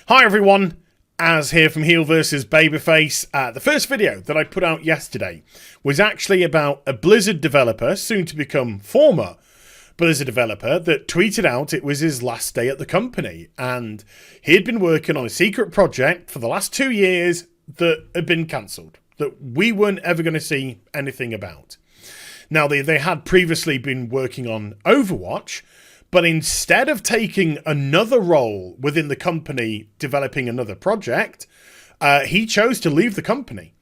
Hi everyone, Az here from HeelvsBabyface. The first video that I put out yesterday was actually about a Blizzard developer, soon to become former Blizzard developer, that tweeted out it was his last day at the company. And he had been working on a secret project for the last 2 years that had been cancelled, that we weren't ever going to see anything about. Now, they had previously been working on Overwatch, but instead of taking another role within the company developing another project, he chose to leave the company.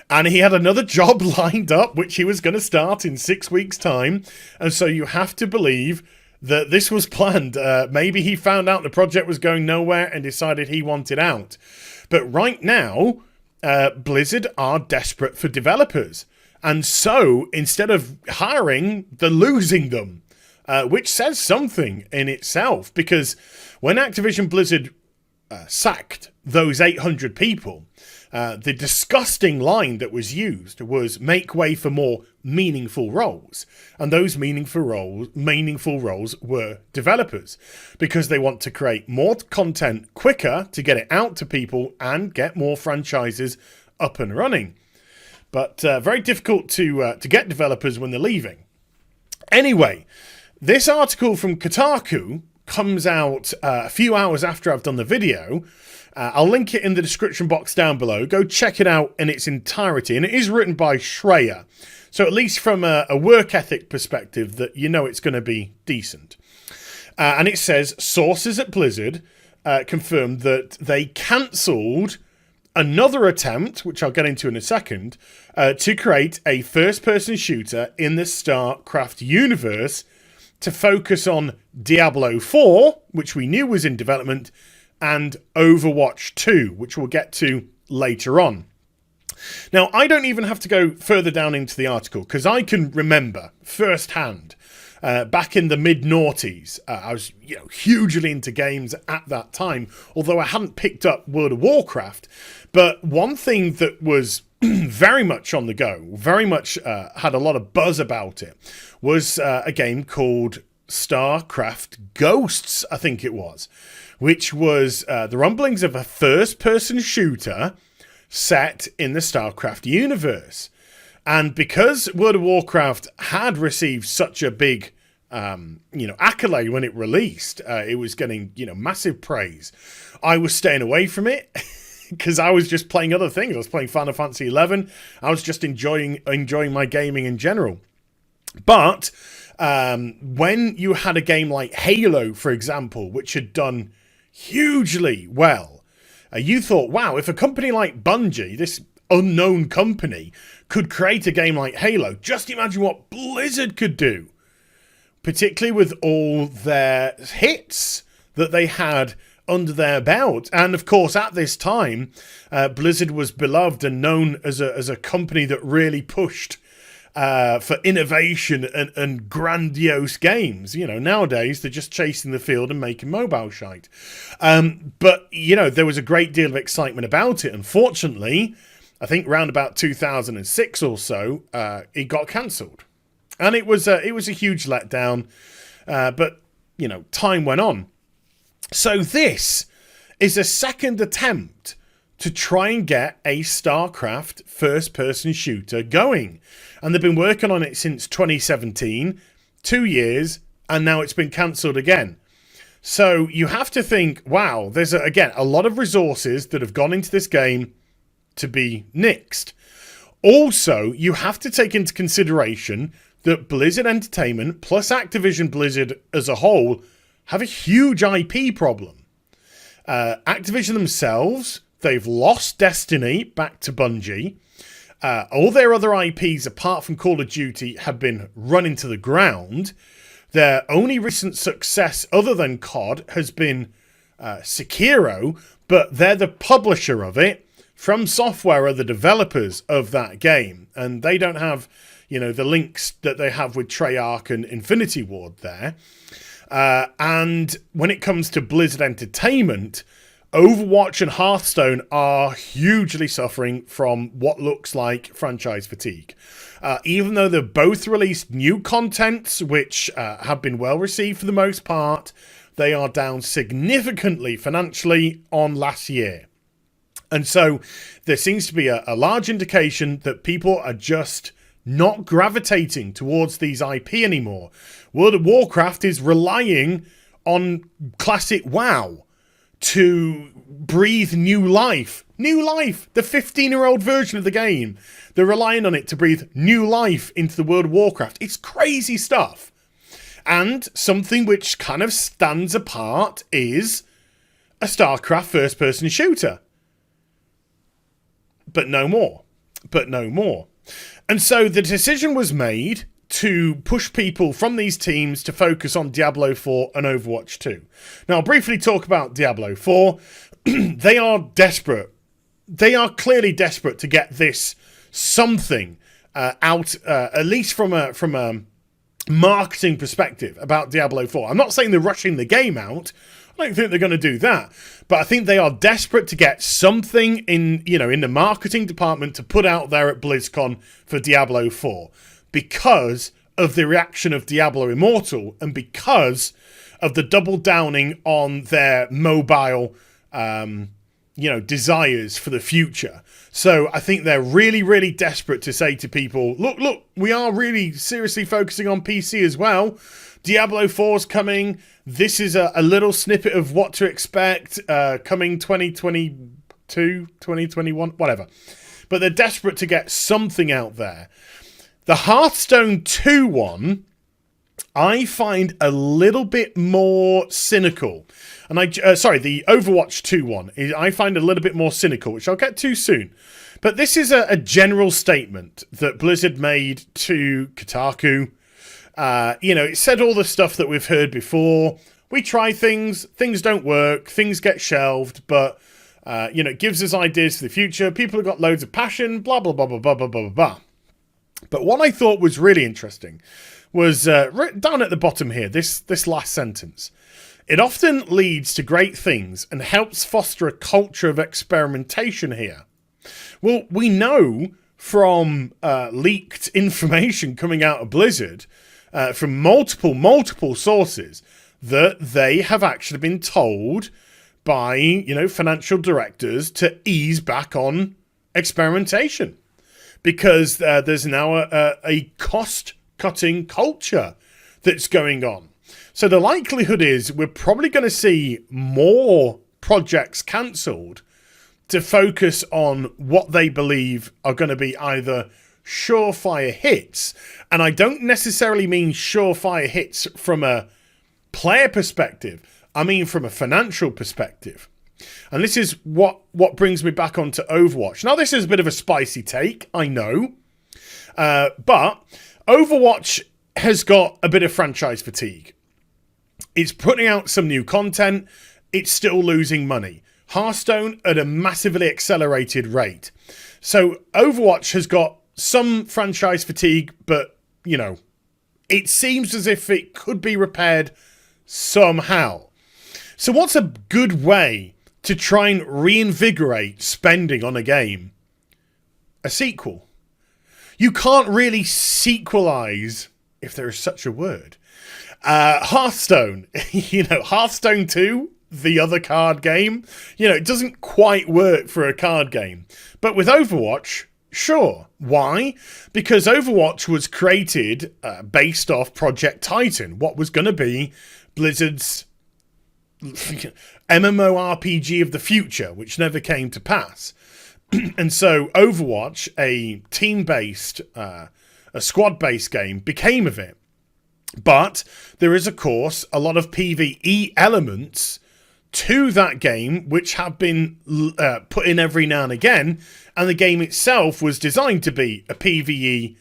And he had another job lined up, which he was going to start in 6 weeks' time. And so you have to believe that this was planned. Maybe he found out the project was going nowhere and decided he wanted out. But right now, Blizzard are desperate for developers. And so instead of hiring, they're losing them. Which says something in itself, because when Activision Blizzard sacked those 800 people, the disgusting line that was used was make way for more meaningful roles. And those meaningful roles were developers, because they want to create more content quicker to get it out to people and get more franchises up and running. But very difficult to get developers when they're leaving. Anyway, this article from Kotaku comes out a few hours after I've done the video. I'll link it in the description box down below. Go check it out in its entirety. And it is written by Shreya. So at least from a work ethic perspective, that you know it's going to be decent. And it says, sources at Blizzard confirmed that they cancelled another attempt, which I'll get into in a second, to create a first-person shooter in the STARCRAFT universe, to focus on Diablo 4, which we knew was in development, and Overwatch 2, which we'll get to later on. Now, I don't even have to go further down into the article, because I can remember firsthand, back in the mid-noughties, I was hugely into games at that time, although I hadn't picked up World of Warcraft. But one thing that was very much on the go, very much had a lot of buzz about it, was a game called StarCraft Ghosts, I think it was, which was the rumblings of a first-person shooter set in the StarCraft universe. And because World of Warcraft had received such a big accolade when it released, it was getting massive praise, I was staying away from it. Because I was just playing other things. I was playing Final Fantasy XI. I was just enjoying my gaming in general. But when you had a game like Halo, for example, which had done hugely well, you thought, wow, if a company like Bungie, this unknown company, could create a game like Halo, just imagine what Blizzard could do. Particularly with all their hits that they had under their belt. And of course, at this time, Blizzard was beloved and known as a company that really pushed for innovation and grandiose games. Nowadays they're just chasing the field and making mobile shite. But there was a great deal of excitement about it. Unfortunately, I think around about 2006 or so, it got cancelled, and it was a huge letdown. But time went on. So this is a second attempt to try and get a StarCraft first-person shooter going. And they've been working on it since 2017, 2 years, and now it's been cancelled again. So you have to think, wow, there's, again, a lot of resources that have gone into this game to be nixed. Also, you have to take into consideration that Blizzard Entertainment plus Activision Blizzard as a whole have a huge IP problem. Activision themselves, they've lost Destiny back to Bungie. All their other IPs, apart from Call of Duty, have been run into the ground. Their only recent success, other than COD, has been Sekiro, but they're the publisher of it. From Software are the developers of that game, and they don't have, the links that they have with Treyarch and Infinity Ward there. And when it comes to Blizzard Entertainment, Overwatch and Hearthstone are hugely suffering from what looks like franchise fatigue. Even though they've both released new contents, which have been well received for the most part, they are down significantly financially on last year. And so there seems to be a large indication that people are just not gravitating towards these IP anymore. World of Warcraft is relying on classic WoW to breathe new life. New life! The 15-year-old version of the game. They're relying on it to breathe new life into the World of Warcraft. It's crazy stuff. And something which kind of stands apart is a StarCraft first-person shooter. But no more. But no more. And so the decision was made to push people from these teams to focus on Diablo 4 and Overwatch 2. Now, I'll briefly talk about Diablo 4. They are desperate. They are clearly desperate to get this something out, at least from a marketing perspective about Diablo 4. I'm not saying they're rushing the game out. I don't think they're going to do that. But I think they are desperate to get something in the marketing department to put out there at BlizzCon for Diablo 4. Because of the reaction of Diablo Immortal and because of the double downing on their mobile, desires for the future. So I think they're really, really desperate to say to people, look, we are really seriously focusing on PC as well. Diablo 4's coming. This is a little snippet of what to expect coming 2022, 2021, whatever. But they're desperate to get something out there. The Hearthstone 2 one, I find a little bit more cynical. And the Overwatch 2 one, I find a little bit more cynical, which I'll get to soon. But this is a general statement that Blizzard made to Kotaku. It said all the stuff that we've heard before. We try things don't work, things get shelved, but, it gives us ideas for the future. People have got loads of passion, blah, blah, blah, blah, blah, blah, blah, blah. But what I thought was really interesting was down at the bottom here, this last sentence. It often leads to great things and helps foster a culture of experimentation here. Well, we know from leaked information coming out of Blizzard, from multiple sources, that they have actually been told by, financial directors to ease back on experimentation. Because there's now a cost-cutting culture that's going on. So the likelihood is we're probably going to see more projects cancelled to focus on what they believe are going to be either surefire hits. And I don't necessarily mean surefire hits from a player perspective. I mean from a financial perspective. And this is what brings me back onto Overwatch. Now, this is a bit of a spicy take, I know. But Overwatch has got a bit of franchise fatigue. It's putting out some new content. It's still losing money. Hearthstone at a massively accelerated rate. So Overwatch has got some franchise fatigue, but, it seems as if it could be repaired somehow. So what's a good way to try and reinvigorate spending on a game? A sequel. You can't really sequelize, if there is such a word. Hearthstone. Hearthstone 2, the other card game. It doesn't quite work for a card game. But with Overwatch, sure. Why? Because Overwatch was created based off Project Titan, what was going to be Blizzard's MMORPG of the future, which never came to pass. And so Overwatch, a team-based, a squad-based game, became of it. But there is, of course, a lot of PvE elements to that game, which have been put in every now and again. And the game itself was designed to be a PvE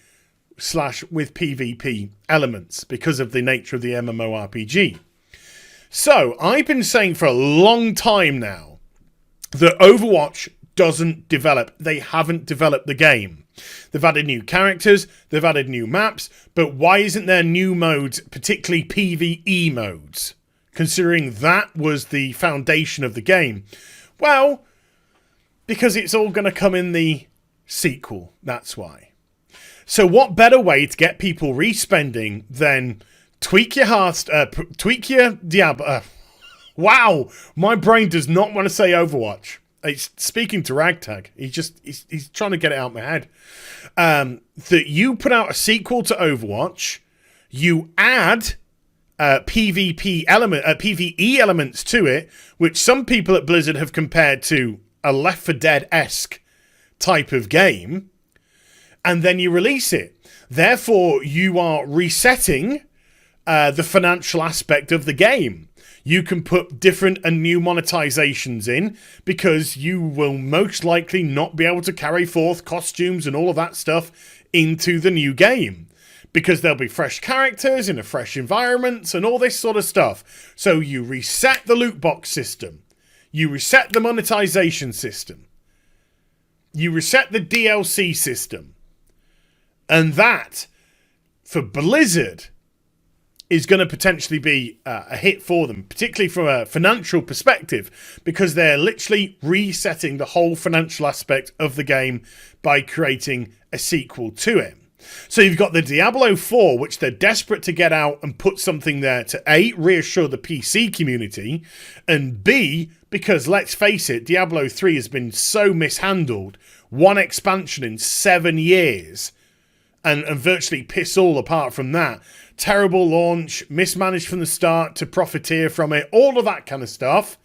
/ with PvP elements because of the nature of the MMORPG. So, I've been saying for a long time now that Overwatch doesn't develop. They haven't developed the game. They've added new characters, they've added new maps, but why isn't there new modes, particularly PvE modes? considering that was the foundation of the game? Well, because it's all going to come in the sequel, that's why. So what better way to get people respending than tweak your Diablo. Wow, my brain does not want to say Overwatch. It's speaking to Ragtag. He's trying to get it out of my head. That you put out a sequel to Overwatch, you add PvE elements to it, which some people at Blizzard have compared to a Left 4 Dead-esque type of game, and then you release it. Therefore, you are resetting the financial aspect of the game. You can put different and new monetizations in because you will most likely not be able to carry forth costumes and all of that stuff into the new game because there'll be fresh characters in a fresh environment and all this sort of stuff. So you reset the loot box system. You reset the monetization system. You reset the DLC system. And that, for Blizzard, is going to potentially be a hit for them, particularly from a financial perspective, because they're literally resetting the whole financial aspect of the game by creating a sequel to it. So you've got the Diablo 4, which they're desperate to get out and put something there to A, reassure the PC community, and B, because let's face it, Diablo 3 has been so mishandled, one expansion in 7 years, and virtually piss all apart from that. Terrible launch, mismanaged from the start to profiteer from it, all of that kind of stuff.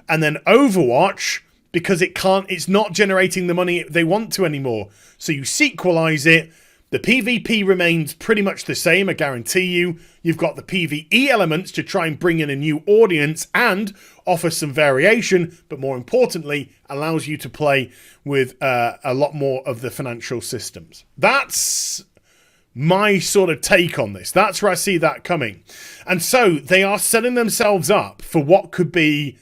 And then Overwatch, because it's not generating the money they want to anymore. So you sequelize it. The PvP remains pretty much the same, I guarantee you. You've got the PvE elements to try and bring in a new audience and offer some variation, but more importantly, allows you to play with a lot more of the financial systems. That's my sort of take on this. That's where I see that coming. And so they are setting themselves up for what could be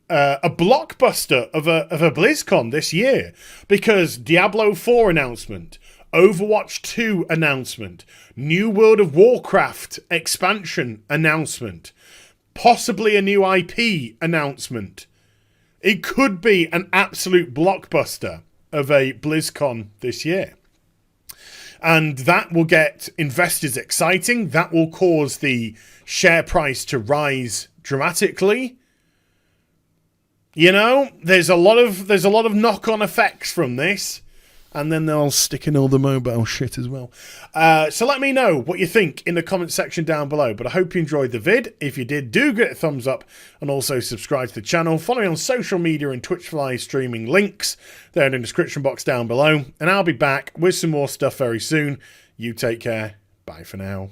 a blockbuster of a BlizzCon this year, because Diablo 4 announcement, Overwatch 2 announcement, new World of Warcraft expansion announcement, possibly a new IP announcement. It could be an absolute blockbuster of a BlizzCon this year. And that will get investors exciting. That will cause the share price to rise dramatically. You know, there's a lot of knock-on effects from this. And then they'll stick in all the mobile shit as well. So let me know what you think in the comment section down below. But I hope you enjoyed the vid. If you did, do get a thumbs up and also subscribe to the channel. Follow me on social media and Twitch live streaming links. They're in the description box down below. And I'll be back with some more stuff very soon. You take care. Bye for now.